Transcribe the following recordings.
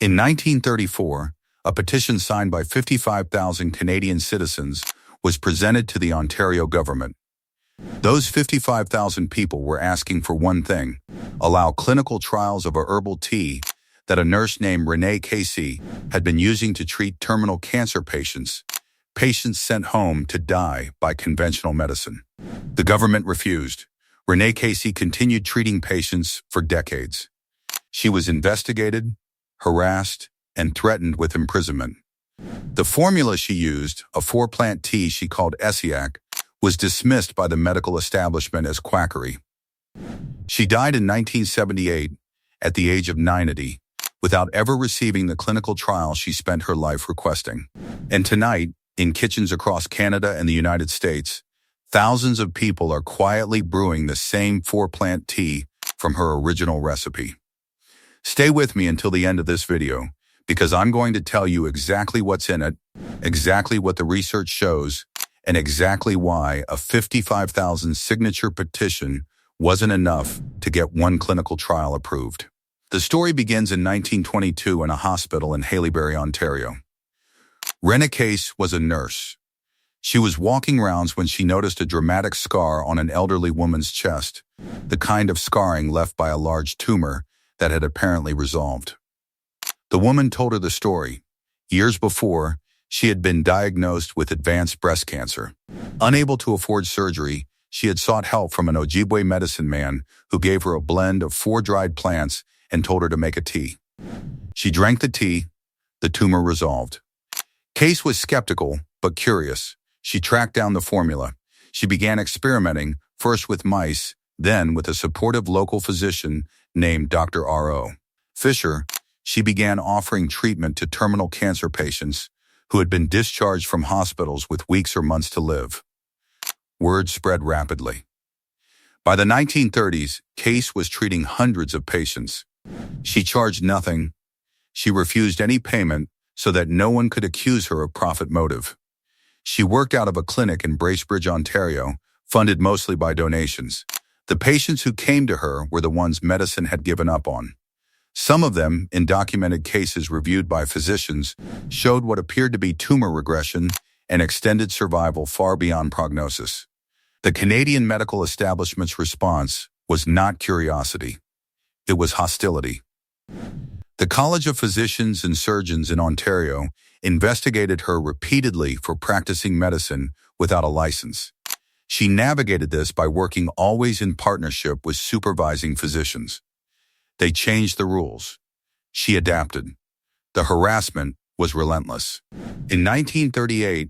In 1934, a petition signed by 55,000 Canadian citizens was presented to the Ontario government. Those 55,000 people were asking for one thing: allow clinical trials of a herbal tea that a nurse named Rene Caisse had been using to treat terminal cancer patients sent home to die by conventional medicine. The government refused. Rene Caisse continued treating patients for decades. She was investigated, harassed, and threatened with imprisonment. The formula she used, a 4-plant tea she called Essiac, was dismissed by the medical establishment as quackery. She died in 1978 at the age of 90, without ever receiving the clinical trial she spent her life requesting. And tonight, in kitchens across Canada and the United States, thousands of people are quietly brewing the same 4-plant tea from her original recipe. Stay with me until the end of this video, because I'm going to tell you exactly what's in it, exactly what the research shows, and exactly why a 55,000 signature petition wasn't enough to get one clinical trial approved. The story begins in 1922 in a hospital in Haileybury, Ontario. Rene Caisse was a nurse. She was walking rounds when she noticed a dramatic scar on an elderly woman's chest, the kind of scarring left by a large tumor that had apparently resolved. The woman told her the story. Years before, she had been diagnosed with advanced breast cancer. Unable to afford surgery, she had sought help from an Ojibwe medicine man who gave her a blend of 4 dried plants and told her to make a tea. She drank the tea. The tumor resolved. Caisse was skeptical, but curious. She tracked down the formula. She began experimenting, first with mice, then with a supportive local physician named Dr. R.O. Fisher. She began offering treatment to terminal cancer patients who had been discharged from hospitals with weeks or months to live. Word spread rapidly. By the 1930s, Caisse was treating hundreds of patients. She charged nothing. She refused any payment so that no one could accuse her of profit motive. She worked out of a clinic in Bracebridge, Ontario, funded mostly by donations. The patients who came to her were the ones medicine had given up on. Some of them, in documented cases reviewed by physicians, showed what appeared to be tumor regression and extended survival far beyond prognosis. The Canadian medical establishment's response was not curiosity. It was hostility. The College of Physicians and Surgeons in Ontario investigated her repeatedly for practicing medicine without a license. She navigated this by working always in partnership with supervising physicians. They changed the rules. She adapted. The harassment was relentless. In 1938,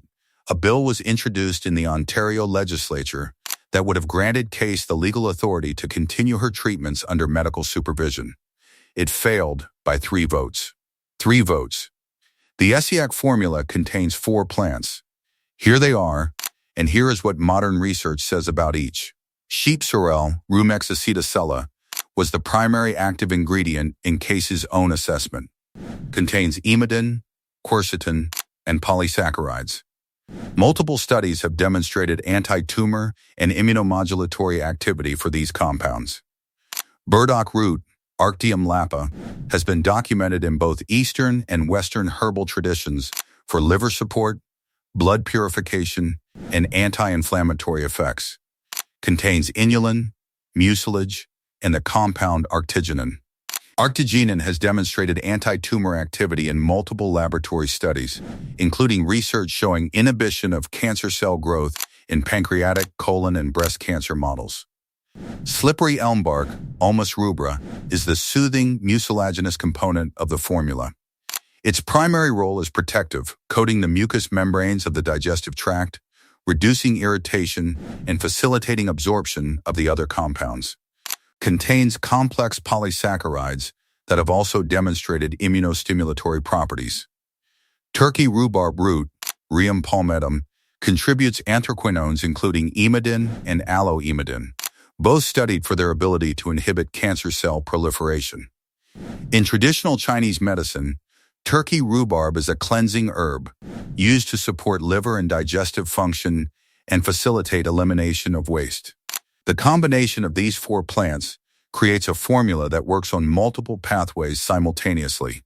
a bill was introduced in the Ontario legislature that would have granted Caisse the legal authority to continue her treatments under medical supervision. It failed by 3 votes. 3 votes. The Essiac formula contains 4 plants. Here they are, and here is what modern research says about each. Sheep sorrel, Rumex acetosella, was the primary active ingredient in Caisse's own assessment. Contains imidin, quercetin, and polysaccharides. Multiple studies have demonstrated anti-tumor and immunomodulatory activity for these compounds. Burdock root, Arctium lapa, has been documented in both Eastern and Western herbal traditions for liver support, blood purification, and anti-inflammatory effects. Contains inulin, mucilage, and the compound arctigenin. Arctigenin has demonstrated anti-tumor activity in multiple laboratory studies, including research showing inhibition of cancer cell growth in pancreatic, colon, and breast cancer models. Slippery elm bark, Ulmus rubra, is the soothing mucilaginous component of the formula. Its primary role is protective, coating the mucous membranes of the digestive tract, reducing irritation, and facilitating absorption of the other compounds. Contains complex polysaccharides that have also demonstrated immunostimulatory properties. Turkey rhubarb root, Rheum palmatum, contributes anthraquinones including imidin and alloimidin, both studied for their ability to inhibit cancer cell proliferation. In traditional Chinese medicine, Turkey rhubarb is a cleansing herb used to support liver and digestive function and facilitate elimination of waste. The combination of these 4 plants creates a formula that works on multiple pathways simultaneously.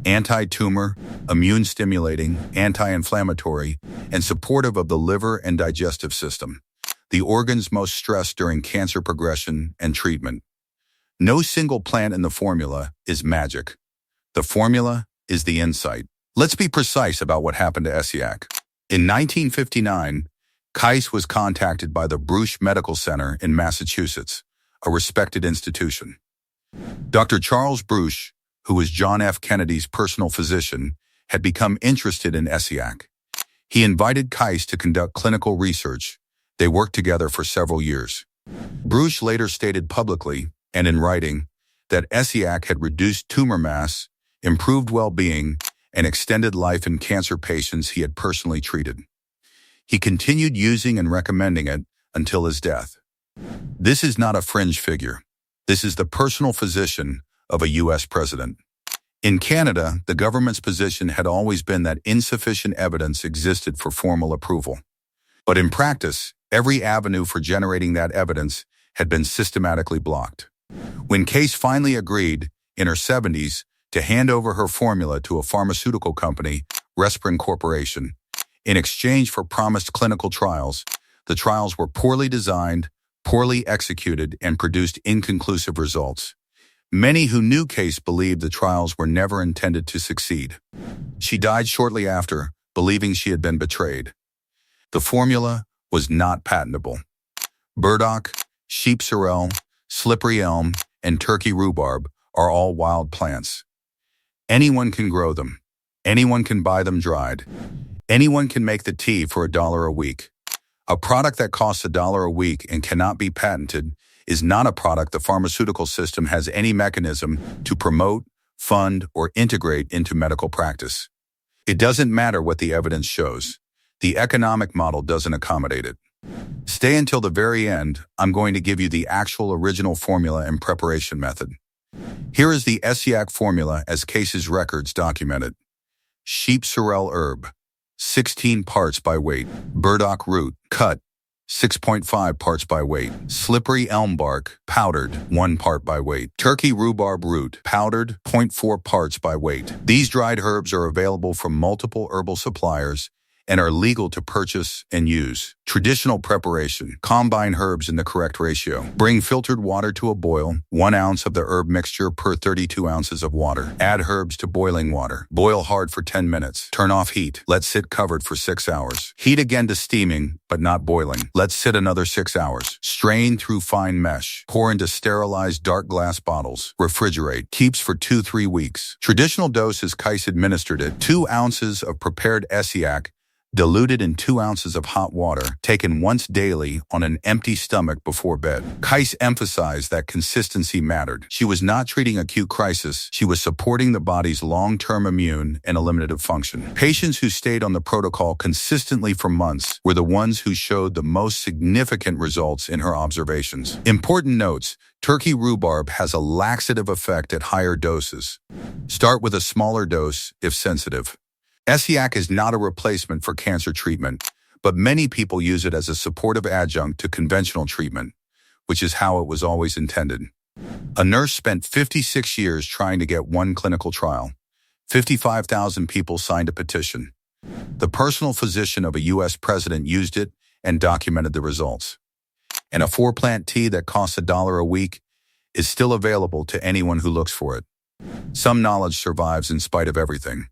Anti-tumor, immune-stimulating, anti-inflammatory, and supportive of the liver and digestive system, the organs most stressed during cancer progression and treatment. No single plant in the formula is magic. The formula is the insight. Let's be precise about what happened to Essiac. In 1959, Caisse was contacted by the Bruce Medical Center in Massachusetts, a respected institution. Dr. Charles Bruce, who was John F. Kennedy's personal physician, had become interested in Essiac. He invited Caisse to conduct clinical research. They worked together for several years. Bruce later stated publicly, and in writing, that Essiac had reduced tumor mass, improved well-being, and extended life in cancer patients he had personally treated. He continued using and recommending it until his death. This is not a fringe figure. This is the personal physician of a U.S. president. In Canada, the government's position had always been that insufficient evidence existed for formal approval. But in practice, every avenue for generating that evidence had been systematically blocked. When Caisse finally agreed, in her 70s, to hand over her formula to a pharmaceutical company, Resprin Corporation, in exchange for promised clinical trials, the trials were poorly designed, poorly executed, and produced inconclusive results. Many who knew Caisse believed the trials were never intended to succeed. She died shortly after, believing she had been betrayed. The formula was not patentable. Burdock, sheep sorrel, slippery elm, and Turkey rhubarb are all wild plants. Anyone can grow them. Anyone can buy them dried. Anyone can make the tea for $1 a week. A product that costs $1 a week and cannot be patented is not a product the pharmaceutical system has any mechanism to promote, fund, or integrate into medical practice. It doesn't matter what the evidence shows. The economic model doesn't accommodate it. Stay until the very end. I'm going to give you the actual original formula and preparation method. Here is the Essiac formula as Caisse's records documented. Sheep sorrel herb, 16 parts by weight. Burdock root, cut, 6.5 parts by weight. Slippery elm bark, powdered, 1 part by weight. Turkey rhubarb root, powdered, 0.4 parts by weight. These dried herbs are available from multiple herbal suppliers and are legal to purchase and use. Traditional preparation. Combine herbs in the correct ratio. Bring filtered water to a boil, 1 ounce of the herb mixture per 32 ounces of water. Add herbs to boiling water. Boil hard for 10 minutes. Turn off heat. Let sit covered for 6 hours. Heat again to steaming, but not boiling. Let sit another 6 hours. Strain through fine mesh. Pour into sterilized dark glass bottles. Refrigerate. Keeps for 2-3 weeks. Traditional dose as Caisse administered it. 2 ounces of prepared Essiac diluted in 2 ounces of hot water, taken once daily on an empty stomach before bed. Caisse emphasized that consistency mattered. She was not treating acute crisis. She was supporting the body's long-term immune and eliminative function. Patients who stayed on the protocol consistently for months were the ones who showed the most significant results in her observations. Important notes: Turkey rhubarb has a laxative effect at higher doses. Start with a smaller dose if sensitive. Essiac is not a replacement for cancer treatment, but many people use it as a supportive adjunct to conventional treatment, which is how it was always intended. A nurse spent 56 years trying to get 1 clinical trial. 55,000 people signed a petition. The personal physician of a U.S. president used it and documented the results. And a 4-plant tea that costs $1 a week is still available to anyone who looks for it. Some knowledge survives in spite of everything.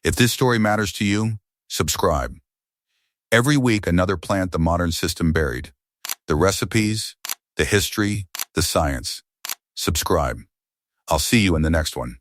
If this story matters to you, subscribe. Every week, another plant the modern system buried. The recipes, the history, the science. Subscribe. I'll see you in the next one.